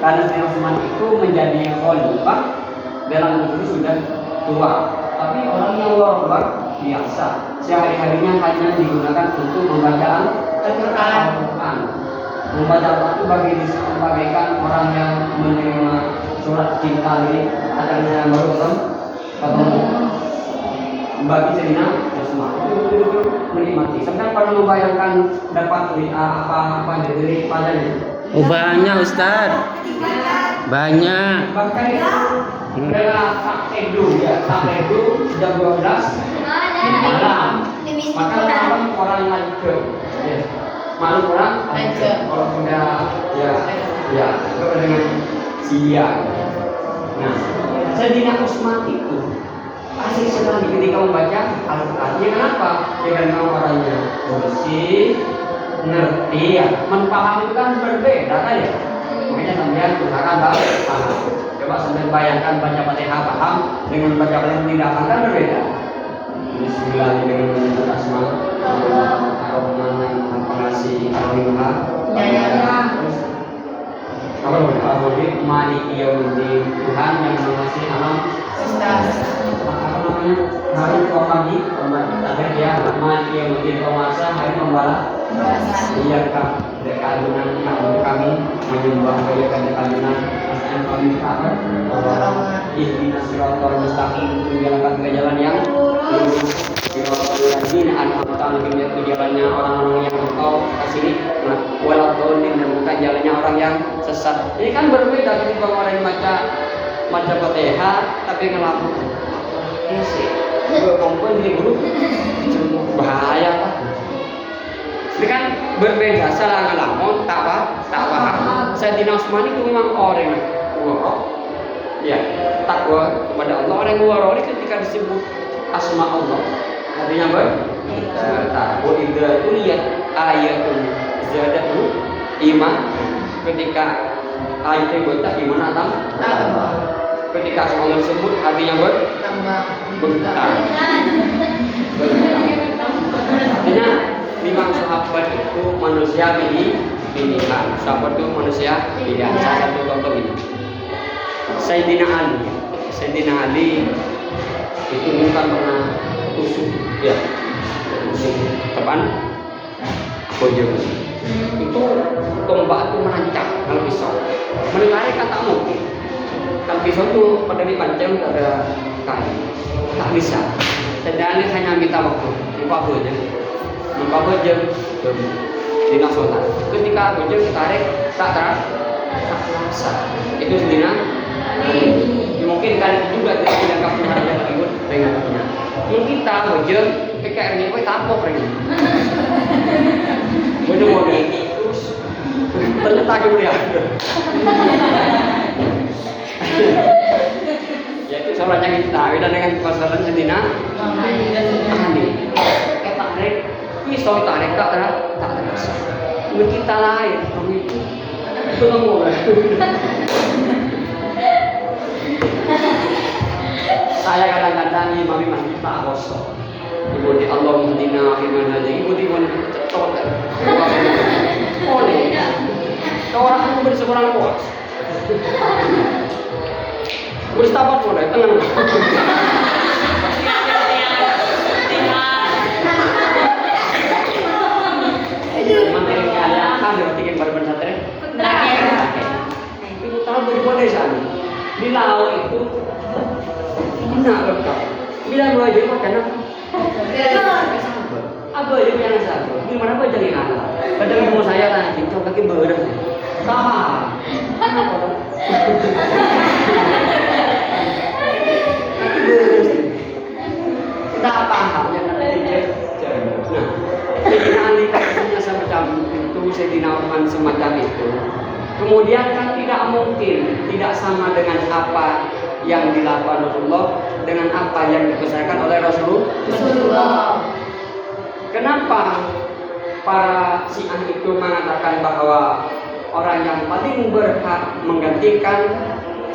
karena Sayyidina Utsman itu menjadi khalifah dalam itu sudah tua, tapi orang yang luar biasa, sehari-harinya hanya digunakan untuk membaca Al-Quran. Membaca Al-Quran itu bagaikan orang yang menerima surat cinta ini akan yang baru ketemu. Bagi Sayyidina Utsman itu menikmati. Sedang pada membayangkan dapat apa dari padanya. Oh banyak Ustaz. Banyak. Bahkan adalah takledu ya, takledu jam 12 malam. Maka orang lanjut. Malu orang kalau sudah ya dengan siang. Nah, Sayyidina Utsman itu asik sekali ketika membaca Al-Quran. Ya kenapa? Ya karena orangnya bersih, ngerti ya. Memahami itu kan berbeda kan ya. Makanya sampean usahakan paham. Coba sampean bayangkan baca Fatihah paham dengan baca Fatihah tidak paham kan berbeda. Bismillah dengan menyebut asma Ar-Rahman yang pengasih Al-Maha. Terus apa namanya? Maliki Yaumiddin, Tuhan yang mengasihi alam apa namanya? Hari pagi, terakhir ya, Maliki Yaumiddin, penguasa hari pembalas. Iya kak, dekadunan kami menyembah dekadunan asal kami kata ihdinas siratal mustaqim, menjalankan ke jalan yang lurus. Siratal ladzina an'amta alaihim, yaitu jalannya orang-orang yang engkau kasih nikmat, walau dolin, dan bukan jalannya orang yang sesat. Ini kan berbeda ketika orang yang baca Fatihah tapi ngelaku. Ini sih berkumpul di grup bahaya pak. Ini kan berbeda, salah ngelamun, tak paham. Sayyidina Utsman itu memang orang waro, ya takwa kepada Allah. Orang waro ini ketika disebut asma Allah, artinya apa? Takwa itu lihat ayatul zadatu iman. Ketika ayat itu iman atau ketika asma Allah disebut artinya apa? Artinya memang sahabat itu manusia pilihan. Sahabat itu manusia pilihan. Salah satu contoh ini Sayyidina Ali itu bukan pernah tusuk ya, tusuk depan bojong. Itu tombak itu menancap kalau pisau menarik kan tak mungkin. Kalau pisau itu pada dipancang tak ada kayu, tak bisa. Sayyidina Ali hanya minta waktu lupa bojong di nasional. Ketika bojong ditarik tak terasa. Itu Sayyidina mungkin kali juga tidak kamu harus ikut dengannya. Mungkin kita bojong PKR ini tampok lagi. Bojong mau terus ternyata kemudian. Yaitu soalnya kita beda dengan pasaran Sayyidina Ali. Tarik pisau tarik tak terasa. Kita lain kami itu ngomong. Saya kadang-kadang imam tak kosong. Ibu di Allah muhdina firman aja. Ibu di mana cocok. Oleh orang itu berseorang kuat. Berstabat mulai tenang. Materi kalian kan dibikin bareng satria. Itu tahu dari mana sana? Di laut itu enak lengkap. Bila mau aja makan apa aja yang sabar. Gimana apa jadi anak? Kadang mau saya tanya, coba kaki beres. Sama. Tak paham yang ada di nah, Sayyidina Ali punya semacam itu, Sayyidina Utsman semacam itu. Kemudian kan tidak mungkin tidak sama dengan apa yang dilakukan Rasulullah dengan apa yang dipesankan oleh Rasulullah. Kenapa para Syiah itu mengatakan bahwa orang yang paling berhak menggantikan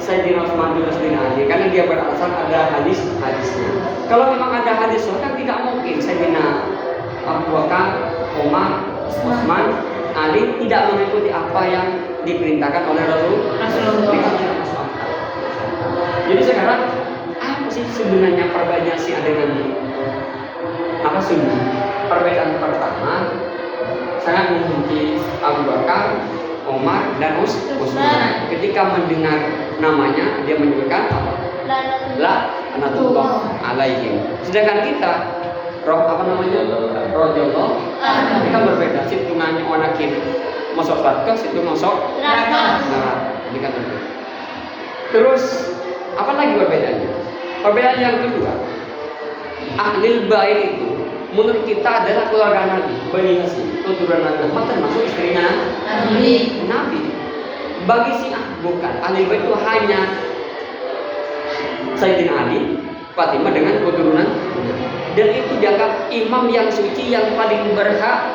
Sayyidina Utsman itu Sayyidina Ali? Karena dia beralasan ada hadisnya. Kalau memang ada hadis, kan tidak mungkin Sayyidina Abu Bakar, Umar, Utsman Ali tidak mengikuti apa yang diperintahkan oleh Rasulullah. Mereka tidak masuk akal. Jadi sekarang apa sih sebenarnya perbedaan si A dengan B? Apa sunnah? Perbedaan pertama sangat membenci Abu Bakar, Umar, dan Utsman. Ketika mendengar namanya dia menyebutkan apa? Laknatullah alaihim. Sedangkan kita radhiyallahu kita berbeda. Hitungannya orang kiri masuk surga, situ masuk neraka. Dikatakan. Terus apa lagi perbedaannya? Perbedaan yang kedua, ahlul bait itu menurut kita adalah keluarga Nabi, Bani Hasyim, keturunan Nabi, termasuk istrinya Nabi. Bagi Syiah bukan. Ahlul bait itu hanya Sayyidina Ali, Fatimah dengan keturunan, dan itu dianggap imam yang suci yang paling berhak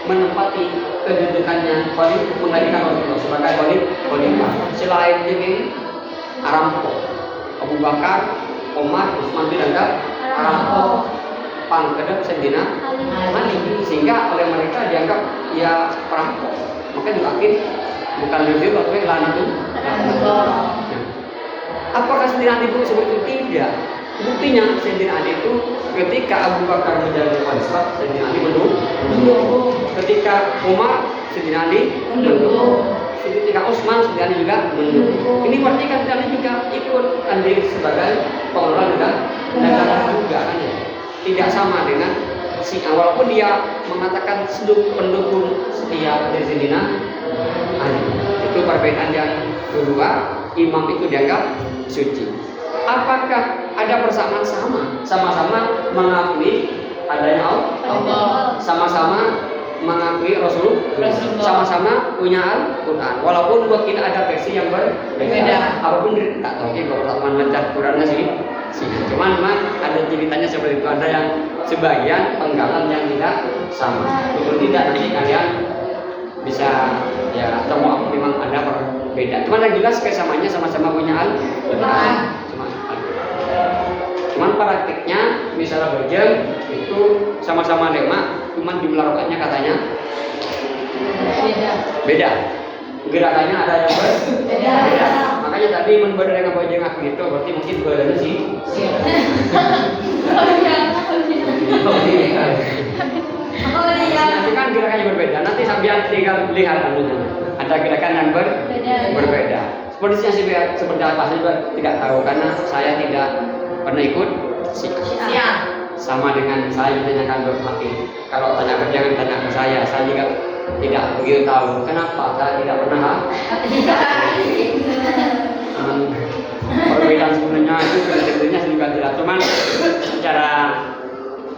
menempati kedudukannya paling menggantikan Rasulullah sebagai khalifah. Selain ini Aramco, Abu Bakar, Umar, Utsman dianggap Aramco, pangkadap Sayyidina Ali, sehingga oleh mereka dianggap ya perampok. Maka diakin bukan lebih waktu lanatullah. Apakah Sayyidina Ali itu seperti itu? Tidak. Buktinya Sayyidina Ali itu ketika Abu Bakar menjadi khalifah, Sayyidina Ali mendukung. Ketika Umar, Sayyidina Ali mendukung. Ketika Utsman, Sayyidina Ali juga mendukung. Ini berarti kan Sayyidina Ali juga ikut andil sebagai pengelola negara juga kan ya. Tidak sama dengan Syiah, walaupun dia mengatakan pendukung setia dari Sayyidina Ali. Itu perbedaan yang kedua. Imam itu dianggap suci. Apakah ada persamaan sama-sama mengakui adanya Allah, sama-sama mengakui Rasulullah, sama-sama punya Al-Quran, walaupun buat kita ada versi yang berbeda. Apapun tak tahu kalau teman baca Qurannya sih. Cuman memang ada ceritanya seperti itu, ada yang sebagian penggalan yang tidak sama. Betul tidak nanti kalian bisa ya temu memang ada perbedaan. Cuman yang jelas kesamaannya sama-sama punya Al-Quran. Cuman praktiknya misalnya berjam itu sama-sama lema, cuman jumlah rakaatnya katanya beda. Gerakannya ada yang berbeda. Makanya tadi membedakan dengan bajang aku itu berarti mungkin bedanya sih. Nanti kan gerakannya berbeda. Nanti sambil tinggal lihat ada gerakan yang berbeda. Seperti apa saya juga tidak tahu karena saya tidak pernah ikut Syiah. Sama dengan saya ditanyakan berhati. Kalau tanya jangan tanya ke saya juga tidak begitu tahu. Kenapa saya tidak pernah? Perbedaan sebenarnya itu sebetulnya juga tidak. Cuman secara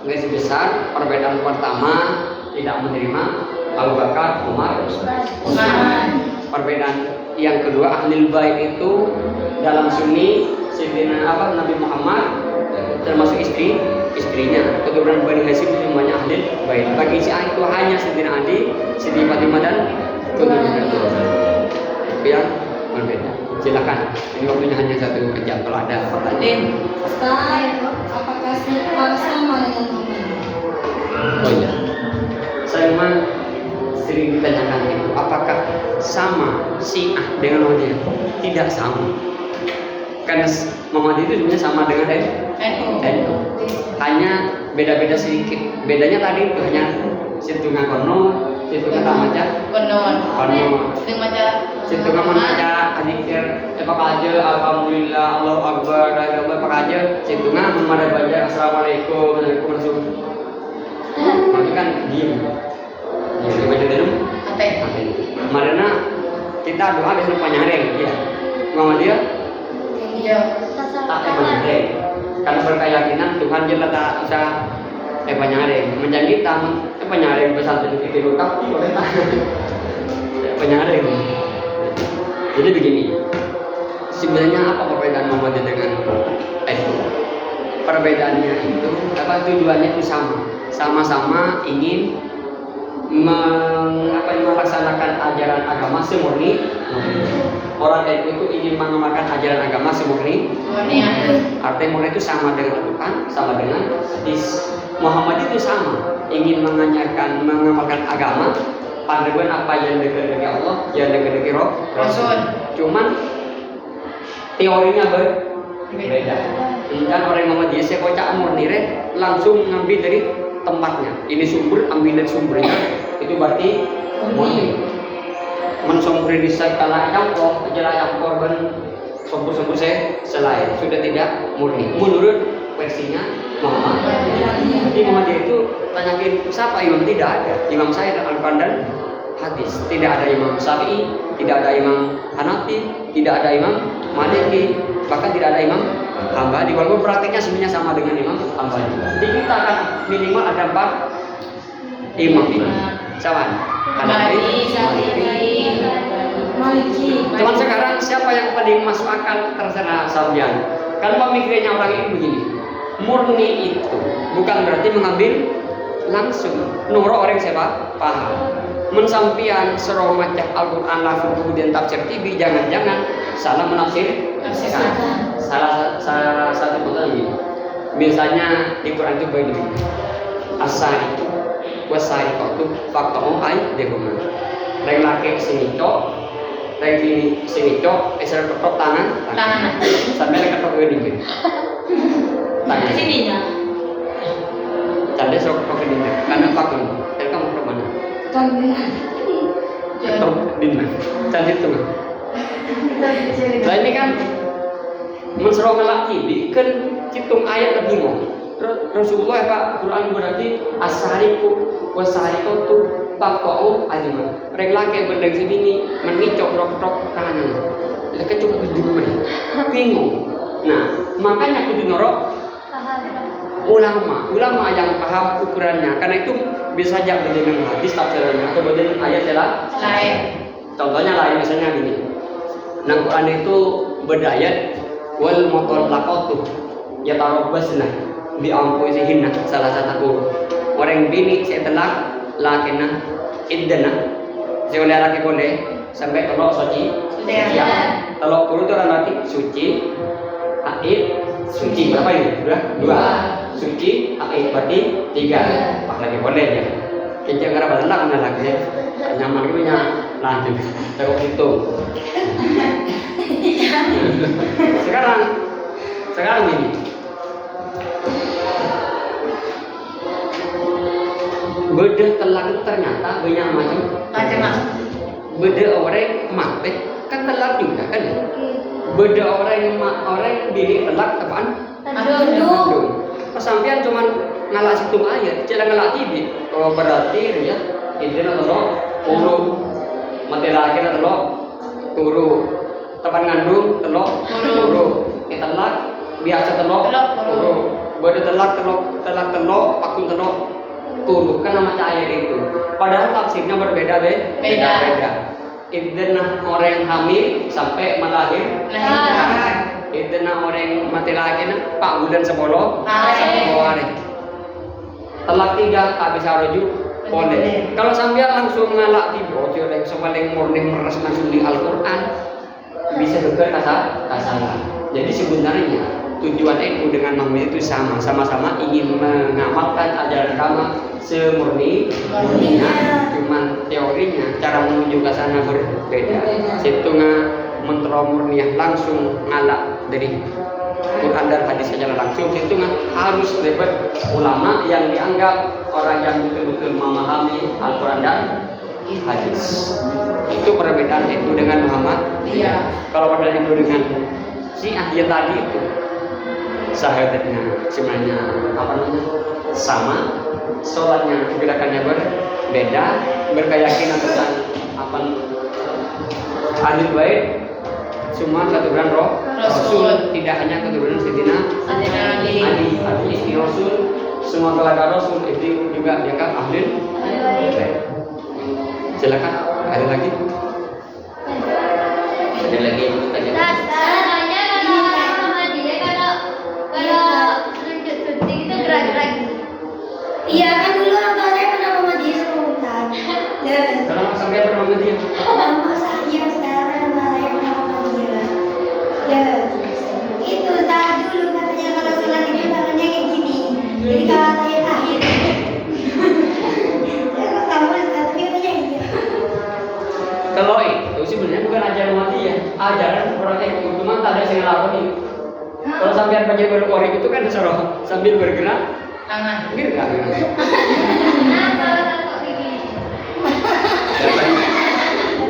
garis besar perbedaan pertama tidak menerima Abu Bakar, Umar, Utsman. Perbedaan yang kedua ahlul bait itu dalam Sunni Sayyidina Nabi Muhammad termasuk istrinya keturunan Bani Hasyim semuanya ahlul bait. Bagi Syiah itu hanya Sayyidina Ali, Siti Fatimah dan keturunan yang berbeda. Silakan. Ini waktunya hanya 1 jam kalau ada pertanyaan. Ustaz, apakah Syiah sama dengan Muhammad? Oh iya. Saya memang sering ditanyakan itu, apakah sama Syiah dengan Muhammadiyah? Tidak sama. Karena Muhammadiyah itu sebenarnya sama dengan NU. Hanya beda-beda sedikit. Bedanya tadi itu hanya situngan kono, situngan tamaja kono. Situngan membaca zikir, aja alhamdulillah, Allahu akbar, la ilaha illallah aja. Situngan membaca assalamualaikum, waalaikumsalam. Itu kan diem. Ya, baca dalam Marina kita doa di depan nyaring ya. Muhammadiyah tak penyaring. Karena berkeyakinan Tuhan jelas tak bisa penyaring. Menjanji tam penyaring pesantren itu lengkap boleh tak. Penyaring. Jadi begini. Sebenarnya apa perbedaan Muhammadiyah dengan NU? Perbedaannya itu tujuannya itu sama. Sama-sama ingin melaksanakan ajaran agama semurni. Orang NU itu ingin mengamalkan ajaran agama semurni. Arti murni itu sama dengan Al-Quran, sama dengan hadis. Muhammad itu sama, ingin mengamalkan agama pandangan apa yang dikehendaki Allah, yang dikehendaki Rasul. Cuman teorinya berbeda. Dan orang Muhammadiyah saya kocak murni langsung ngambil dari tempatnya. Ini sumber, ambil dari sumbernya. Itu berarti murni. Mensombri disekala yang korban sombong saya selain sudah tidak murni. Menurut versinya Muhammad. Jadi Muhammadiyah itu tanyakin siapa imam, tidak ada. Imam saya Al-Quran dan hadis. Tidak ada Imam Syafi'i, tidak ada Imam Hanafi, tidak ada Imam Maliki, bahkan tidak ada Imam Hambali. Walaupun praktiknya sebenarnya sama dengan Imam Hambali. Jadi kita akan minimal ada 4 imam ini. Siapa? Hanafi, Maliki. Cuman sekarang siapa yang paling masuk akal terserah sampean. Kan pemikirannya orang ini begini. Murni itu bukan berarti mengambil langsung. Nurut orang siapa? Paham. Mensampian seroh macam Al-Quran langsung kemudian tafsir TV, jangan-jangan salah menafsir. Salah satu contoh ini. Misalnya di Quran itu begini. Asari itu wasari itu fakta ai dehuma. Lain laki sini cok, lain sini cok, esar ketok tangan. Sampai ketok gini. Tangan Sininya. Canda sok ketok gini. Karena fakta. Kamu ke mana? Ketok gini. Cantik tuh. Nah ini kan menserong laki, kan hitung ayat lebih ngomong. Rasulullah Pak Quran berarti asariku wasarikatu taqau ajma. Mereka laki berdeng sini menicok rok-rok kanan. Mereka cukup bingung. Nah, makanya kudu norok ulama yang paham ukurannya. Karena itu bisa saja dengan hadis tafsirnya atau dengan ayat lain. Contohnya lain misalnya gini. Nah, Quran itu berdayat wal mutallaqatu yatarabbasna bi anfusihinna salah satu orang bini saya telak lakina iddana saya oleh laki boleh sampai kalau suci kalau puluh itu orang mati suci aid suci berapa ini? Dua suci aid berarti 3 pak lagi boleh ya kencang karena badan mana lagi nyaman punya lanjut cukup itu sekarang ini beda telak itu ternyata banyak macam. Beda orang mati kan telak juga kan? Beda orang diri telak apaan? Aduh. Pesampian cuman ngalah situ ayat, jangan ngalah tibi. Oh berarti ya itu adalah turu mati lagi adalah turu tepan ngandung telok turu kita telak biasa telok turu beda telak pakun telok turu kan nama cair itu padahal tafsirnya berbeda beda idna orang hamil sampai melahirkan idna orang mati lagi pak bulan 10 hari telak 3 tak bisa rujuk boleh kalau sambil langsung ngalak di bocor yang paling murni meres langsung di Al-Quran bisa juga kasalah jadi sebenarnya tujuan NU dengan Muhammad itu sama-sama ingin mengamalkan ajaran agama semurninya cuman teorinya cara menuju ke sana berbeda setengah mentera murniah langsung ngalak dari Quran dan hadis secara langsung itu harus lewat ulama yang dianggap orang yang betul-betul memahami Al-Quran dan hadis. Itu perbedaan itu dengan Muhammad. Iya. Kalau perbedaan itu dengan Syiah yang tadi itu sahabatnya sebenarnya apa namanya sama, sholatnya gerakannya berbeda, berkeyakinan tentang apa ahli bait semua keturunan Rasul, tidak hanya keturunan Sayyidina Ali istri Rasul, semua keluarga Rasul itu juga dianggap ahli bait. Silakan, ada lagi? Ada lagi yang mau tanya? Tanya kalau orang Muhammadiyah kalau sujud itu gerak-gerak. Iya kan dulu orang tua saya pernah Muhammadiyah sama Ustaz. Kalau sampai pernah Muhammadiyah? Sama saya sekarang saya pernah Muhammadiyah. Itu Ustaz dulu katanya kalau sholat itu tangannya kayak gini. Jadi kalau saya akhir. Saya nggak tahu Ustaz tapi katanya gitu. ajaran orang itu cuma tak ada yang lakoni. Kalau sampean baca berkorek itu kan disuruh sambil bergerak Tangan. gerak. Nah, kalau tak begini.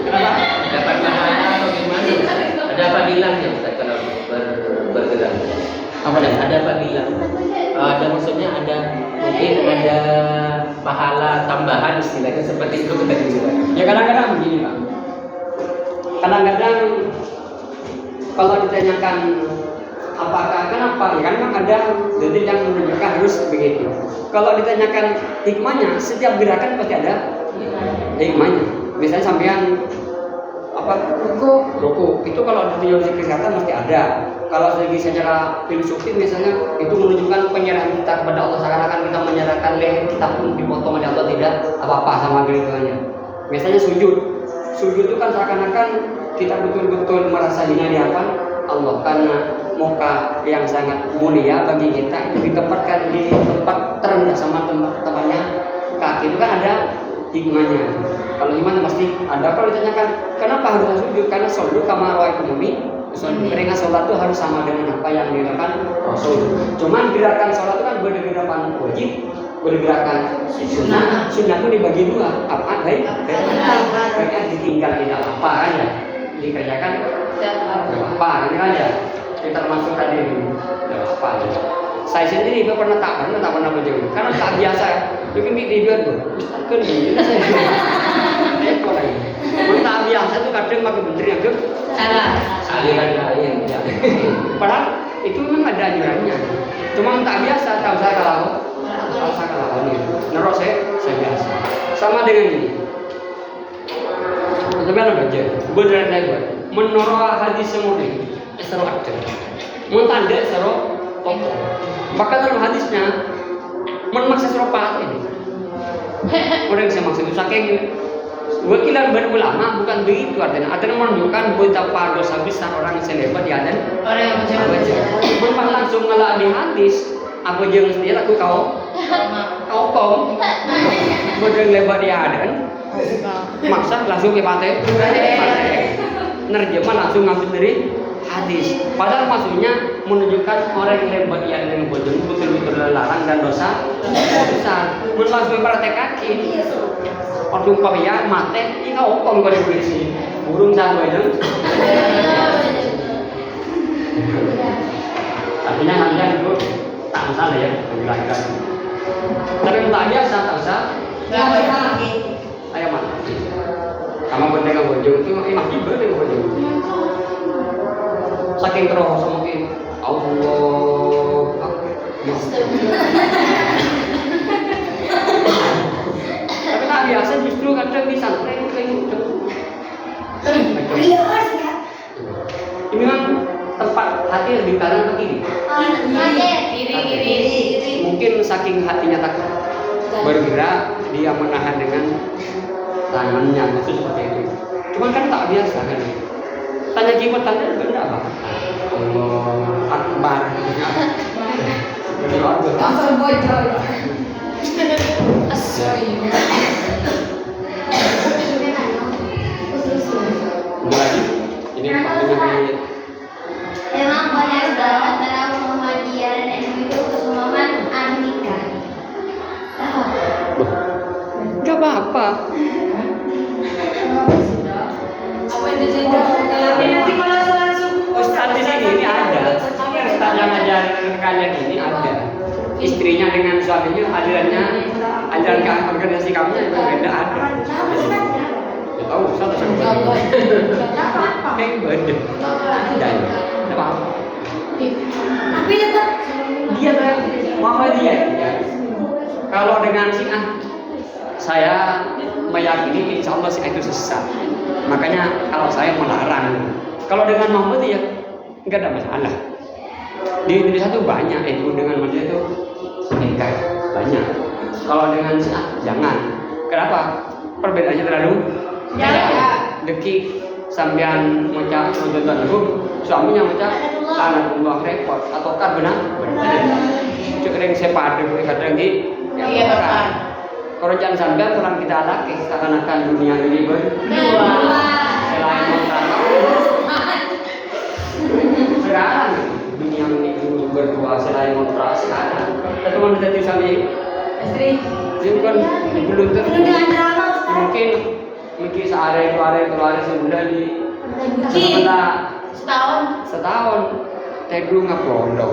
Kenapa? Dapat pahala atau gimana? Ada apa bilangnya Ustaz kalau bergerak? Apa nih? Ada apa bilang? Ada maksudnya ada mungkin ada pahala tambahan istilahnya seperti itu kita bilang. Ya kadang-kadang begini Pak. Kadang-kadang kalau ditanyakan apakah kenapa ya kan memang ada dalil yang menunjukkan harus begitu. Kalau ditanyakan hikmahnya, setiap gerakan pasti ada hikmahnya. Misalnya sampean apa ruku itu kalau dari segi kesehatan mesti ada. Kalau segi secara filosofi misalnya itu menunjukkan penyerahan kita kepada Allah, seakan-akan kita menyerahkan leher kita pun dipotong oleh Allah, tidak apa-apa sama gerituannya. Misalnya sujud itu kan seakan-akan kita betul-betul merasa hina di hadapan Allah karena muka yang sangat mulia bagi kita itu ditempatkan di tempat terendah sama tempatnya kaki, itu kan ada hikmahnya. Kalau hikmahnya pasti ada. Kalau ditanyakan kenapa harus sujud, karena sholat kama ra'aitumuni mereka sholat itu harus sama dengan apa yang dilakukan Rasul. Cuman gerakan sholat itu kan bergerakan wajib, bergerakan sunnah. Sunnah itu dibagi dua, apa baik ditinggal tidak apa kan ya, dikerjakan tidak apa ini aja. Kita termasuk tadi tidak apa. Saya sendiri juga tak pernah berjauh karena tak biasa. Mungkin di dia tuh, kan ini saya kurang. Tak biasa tuh kadang makin bener yang tuh Salah. Aliran lain ya. padahal itu memang ada anjurannya. Cuma tak biasa, tak usah kalau ini. Menurut saya biasa. Sama dengan ini. Sebenarnya baca, beneran lebar. Menurut hadis semuri, esro ada. Mentanda esro tokoh. Maka dalam hadisnya, memaksa seropat ini. Orang yang saya maksud itu saking wakilan berulama bukan begitu artinya. Artinya menunjukkan betapa dosa besar orang yang selebat di adan. Orang yang baca. Memang langsung ngelak di hadis. Apa jangan sendiri aku kau kom. Bodeng lebat di adan. Maksa langsung ke pantai. Nerjemah langsung ngambil dari hadis. Padahal maksudnya menunjukkan orang yang lebat di adan yang bodeng betul-betul larang dan dosa besar. Langsung praktek kaki. Orang pabia mate, ini kau kong kau di sini. Burung sama itu. Artinya hanya itu tak masalah ya dilakukan. Tapi tak biasa tak usah. Ayo mana? Kamu berdeka bojong itu enak juga dengan bojong. Saking terus mungkin Allah. Tapi tak biasa justru kadang di santren kayak gitu. Ini kan tempat hati lebih kanan ke kiri. Kiri. Mungkin saking hatinya takut bergerak, dia menahan dengan tangannya, itu seperti itu. Cuman kan tak biasa kan. Tanya jimat tanda juga enggak apa. Allah Akbar. Asal bocor. Sorry. Lagi. Ini waktunya Memang banyak banget antara Muhammadiyah dan NU itu kesemuaman Andika. enggak apa-apa. Apa itu cerita? Tapi nanti kalau sholat subuh. Ustaz di sini ini ada. Ustaz yang ngajarin kalian ini ada. Istrinya dengan suaminya ajaran organisasi kamu juga beda ada. Ya tahu Ustaz sama. Kayak beda. Dan tidak apa-apa. Tapi tetap Dia tuh Muhammadiyah. Kalau dengan Syiah, saya meyakini insya Allah Syiah itu sesat. Makanya kalau saya melarang. Kalau dengan Muhammadiyah nggak ada masalah. Di Indonesia tuh banyak itu dengan Muhammadiyah itu enggak banyak. Kalau dengan Syiah jangan. Kenapa? Perbedaannya terlalu dekik. Sambian macam contoh itu suaminya macam anakullah repot ataukah benar? Cuk ring sepadu kadang di Iya Bapak. Kalau jangan sampai orang kita laki seakan-akan dunia ini berdua. Selain teman tadi sami Istri. itu kan belum Penuh dengan drama Ustaz. mungkin sehari dua hari sebulan di Mungkin. sebentar Setahun. tedu ngapondo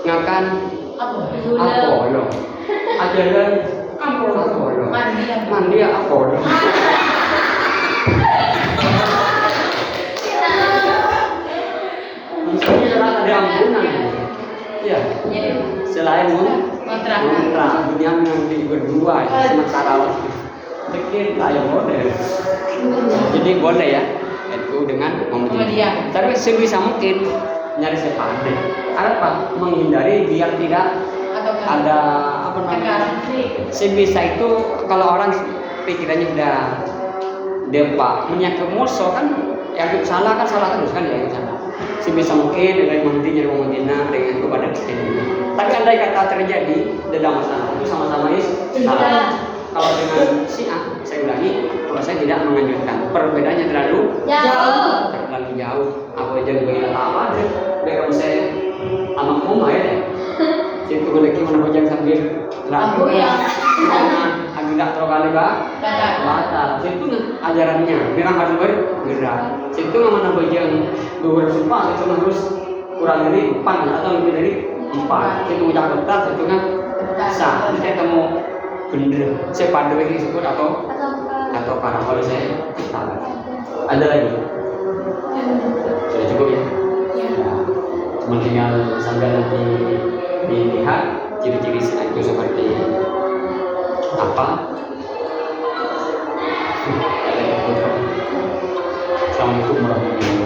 ngakan Apa? apolo ajaran apolo mandi apolo misalnya ada ampunan ya Jadi selain kontrak. dunia nanti berdua sementara dikit lah yang boleh jadi boleh ya itu dengan Media. tapi sebisa mungkin nyari sepade apa menghindari biar tidak Atau ada apa namanya sebisa itu kalau orang pikirannya udah dempak menyangkut musuh kan yang salah terus kan ya salah sebisa mungkin dengan menghentinya dengan kepada kita tapi andai kata terjadi dalam masalah itu sama-sama salah kalau dengan si A saya ulangi kalau saya tidak menganjurkan perbedaannya terlalu Jauh. jauh aku aja begini apa deh biar saya anak rumah ya itu lagi mana bojang sambil Aku yang aku tidak terlalu kali batal situ ajarannya bilang harus bergerak situ nggak mana bojang beberapa sumpah itu harus kurang dari 4 atau lebih dari 4 itu udah betul itu kan sah saya temu bener saya pada lagi sebut atau karena kalau saya salah ada lagi sudah cukup ya cuma tinggal sambil nanti dilihat ciri-ciri itu seperti apa. Assalamualaikum warahmatullahi wabarakatuh.